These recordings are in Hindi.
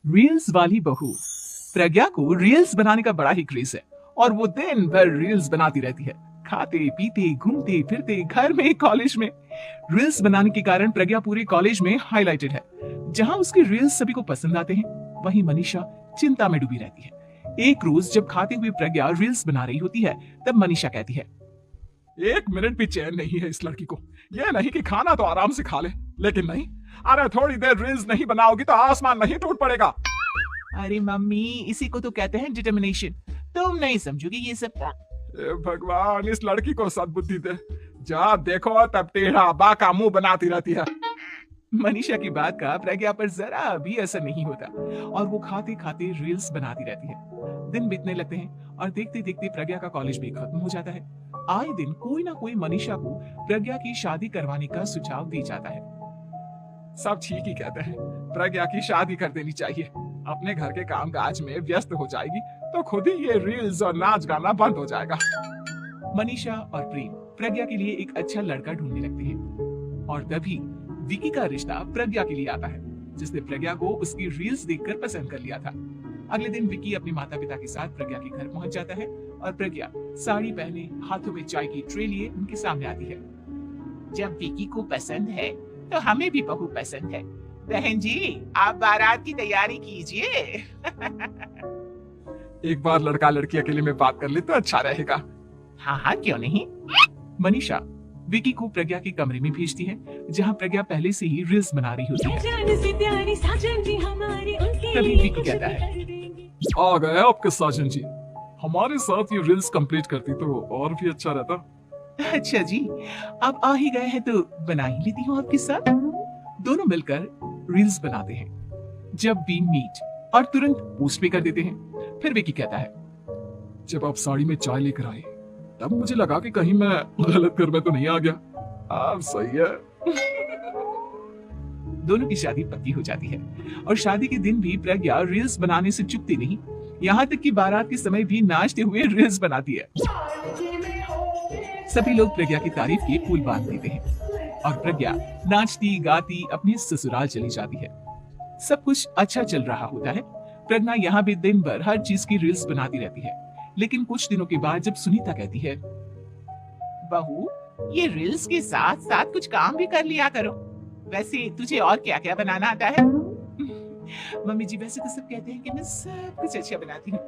रील्स वाली बहू। प्रज्ञा को रील्स बनाने का बड़ा ही क्रेज है और वो दिन भर रील्स बनाती रहती है। खाते पीते घूमते फिरते घर में कॉलेज में रील्स बनाने के कारण प्रज्ञा पूरे कॉलेज में हाईलाइटेड है। जहां उसके रील्स सभी को पसंद आते हैं, वहीं मनीषा चिंता में डूबी रहती है। एक रोज जब खाते हुए प्रज्ञा रील्स बना रही होती है, तब मनीषा कहती है, एक मिनट भी चैन नहीं है इस लड़की को। यह नहीं कि खाना तो आराम से खा ले, लेकिन नहीं, अरे थोड़ी देर रील्स नहीं बनाओगी तो आसमान नहीं टूट पड़ेगा। अरे मम्मी, इसी को तो कहते हैं डिटर्मिनेशन। तुम नहीं समझोगी ये सब। भगवान, इस लड़की को सद्बुद्धि दे। जब देखो तब टेढ़ा बाका मुंह बनाती रहती है। मनीषा की बात का प्रज्ञा पर जरा भी असर नहीं होता और वो खाते खाते रील्स बनाती रहती है। दिन बीतने लगते हैं और देखते देखते प्रज्ञा का कॉलेज भी खत्म हो जाता है। आए दिन कोई ना कोई मनीषा को प्रज्ञा की शादी करवाने का सुझाव दी जाता है। सब ठीक ही कहते हैं, प्रज्ञा की शादी कर देनी चाहिए। अपने घर के कामकाज में व्यस्त हो जाएगी तो खुद ही ये रील्स और नाच गाना बंद हो जाएगा। मनीषा और प्रेम प्रज्ञा के लिए एक अच्छा लड़का ढूंढने लगते हैं और तभी विकी का रिश्ता प्रज्ञा के लिए आता है, जिसने प्रज्ञा को उसकी रील्स देखकर पसंद कर लिया था। अगले दिन विकी अपने माता पिता के साथ प्रज्ञा के घर पहुंच जाता है और प्रज्ञा साड़ी पहने हाथों में चाय की ट्रे लिए उनके सामने आती है। जब विकी को पसंद है तो हमें भी बहू पसंद है। बहन जी, आप बारात की तैयारी कीजिए। एक बार लड़का लड़की अकेले में बात कर ले तो अच्छा रहेगा। हाँ हाँ, क्यों नहीं। मनीषा विकी को प्रज्ञा के कमरे में भेजती है, जहाँ प्रज्ञा पहले से ही रील्स बना रही होती है। तभी विकी कहता है, आ गए आपके साजन जी। हमारे साथ ये रील्स कंप्लीट करती तो और भी अच्छा रहता। अच्छा जी, अब आ ही गए हैं तो बना ही लेती हूँ आपके साथ। दोनों मिलकर रील्स बनाते हैं। जब वी मीट और तुरंत पोस्ट भी कर देते हैं। फिर विकी कहता है, जब आप साड़ी में चाय लेकर आए तब मुझे लगा कि कहीं मैं गलत घर में तो नहीं आ गया। आप सही है। दोनों की शादी पक्की हो जाती है और शादी के दिन भी प्रज्ञा रील्स बनाने से चुकती नहीं। यहाँ तक कि बारात के समय भी नाचते हुए रील्स बनाती है। सभी लोग प्रज्ञा की तारीफ के पुल बांध देते हैं और प्रज्ञा नाचती गाती अपने ससुराल चली जाती है। सब कुछ अच्छा चल रहा होता है। प्रज्ञा यहाँ भी दिन भर हर चीज की रील्स बनाती रहती है। लेकिन कुछ दिनों के बाद जब सुनीता कहती है, बहू, ये रील्स के साथ साथ कुछ काम भी कर लिया करो। वैसे तुझे और क्या क्या बनाना आता है? मम्मी जी, वैसे तो सब कहते हैं कि मैं सब कुछ अच्छा बनाती हूँ,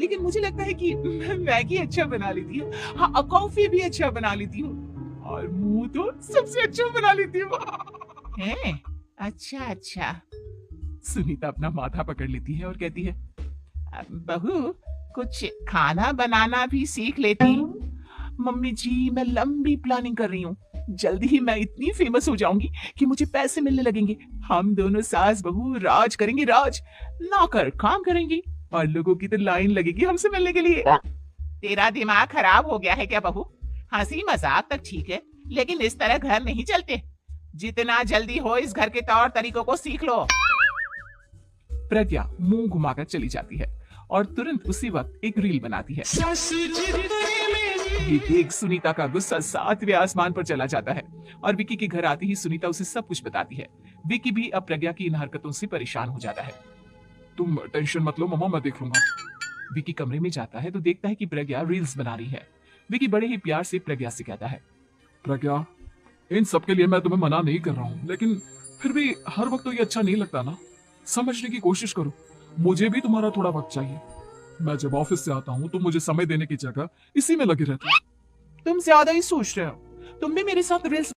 लेकिन मुझे लगता है कि मैं मैगी अच्छा बना लेती हूँ। हाँ, कॉफी भी अच्छा बना लेती हूँ और मुंह तो सबसे अच्छा बना लेती हूँ। हैं? अच्छा अच्छा। सुनीता अपना माथा पकड़ लेती है और कहती है, बहू, कुछ खाना बनाना भी सीख लेती। मम्मी जी, मैं लंबी प्लानिंग कर रही हूँ। जल्दी ही मैं इतनी फेमस हो जाऊंगी कि मुझे पैसे मिलने लगेंगे। हम दोनों सास बहू राज करेंगे, राज। नौकर काम करेंगी और लोगों की तो लाइन लगेगी हमसे मिलने के लिए। तेरा दिमाग खराब हो गया है क्या बहू? हंसी मजाक तक ठीक है, लेकिन इस तरह घर नहीं चलते। जितना जल्दी हो इस घर के तौर तरीकों को सीख लो। प्रज्ञा मुंह घुमाकर चली जाती है और तुरंत उसी वक्त एक रील बनाती है। ये देख सुनीता का गुस्सा 7वें आसमान पर चला जाता है और विकी के घर आते ही सुनीता उसे सब कुछ बताती है। विकी भी अब प्रज्ञा की इन हरकतों से परेशान हो जाता है। तुम टेंशन मत लो मम्मा, मैं देख लूंगा। विकी कमरे में जाता है तो देखता है कि प्रज्ञा रील्स बना रही है। विकी बड़े ही प्यार से प्रज्ञा से कहता है, प्रज्ञा, इन सब के लिए मैं तुम्हें मना नहीं कर रहा हूँ, लेकिन फिर भी हर वक्त तो ये अच्छा नहीं लगता ना। समझने की कोशिश करो, मुझे भी तुम्हारा थोड़ा वक्त चाहिए। मैं जब ऑफिस से आता हूँ तो मुझे समय देने की जगह इसी में लगे रहते हो। तुम ज्यादा ही सोच रहे हो। तुम भी मेरे साथ रील्स